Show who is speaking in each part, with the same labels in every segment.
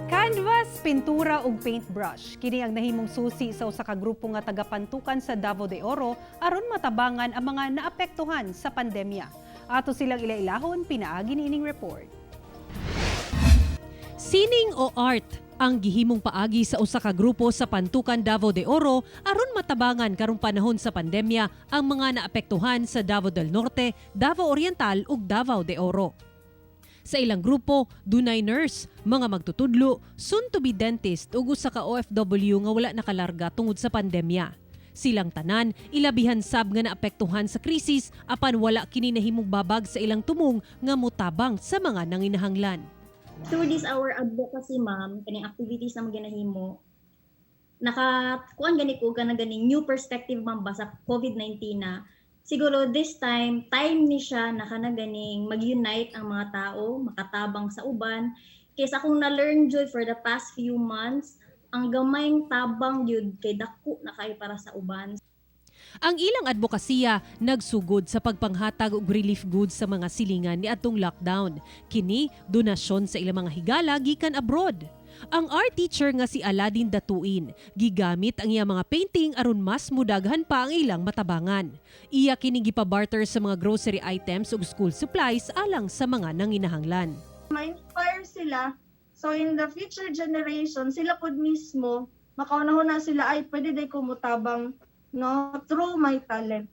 Speaker 1: Canvas, pintura ug paintbrush kini ang nahimong susi sa usa ka grupo nga tagapantukan sa Davao de Oro aron matabangan ang mga naapektuhan sa pandemya. Ato silang ilailahon pinaagi niining report.
Speaker 2: Sining o art ang gihimong paagi sa usa ka grupo sa Pantukan Davao de Oro aron matabangan karong panahon sa pandemya ang mga naapektuhan sa Davao del Norte, Davao Oriental ug Davao de Oro. Sa ilang grupo, dunay nurse, mga magtutudlo, soon-to-be dentist ug usa ka OFW nga wala nakalarga tungod sa pandemya. Silang tanan, ilabihan sab nga naapektuhan sa krisis apan wala kini nahimong babag sa ilang tumong nga mutabang sa mga nanginahanglan.
Speaker 3: Through this our advocacy, ma'am, kaning activities na ginahimo, nakakuan gani ko ganing new perspective, ma'am, ba sa COVID-19 na siguro this time ni siya na ganing mag-unite ang mga tao, makatabang sa uban. Kaysa akong na-learn jud for the past few months, ang gamayng tabang jud kay dako na kay para sa uban.
Speaker 2: Ang ilang advokasya nagsugod sa pagpanghatag og relief goods sa mga silingan niadtong lockdown. Kini donasyon sa ilang mga higala gikan abroad. Ang art teacher nga si Aladin Datuin, gigamit ang iya mga painting aron mas mudaghan pa ang ilang matabangan. Iya kini gipabarter sa mga grocery items ug school supplies alang sa mga nanginahanglan.
Speaker 4: Ma-inspire sila, so in the future generation, sila pod mismo, makaunahon na sila, ay pwede day ko mutabang, no, through my talent.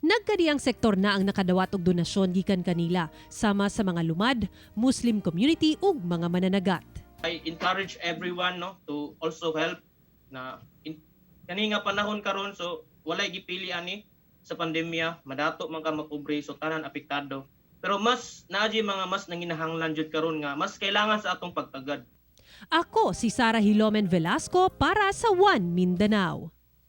Speaker 2: Nagkadiyang sektor na ang nakadawat og donasyon gikan kanila, sama sa mga lumad, Muslim community ug mga mananagat.
Speaker 5: I encourage everyone, no, to also help na kani nga panahon karon, so walay gipili ani sa pandemya, madato man ka mapobre, so tanan apektado. Pero mas naadji mga mas nanginahanglan jud karon nga mas kailangan sa atong pagtagad.
Speaker 2: Ako si Sarah Hilomen Velasco para sa One Mindanao.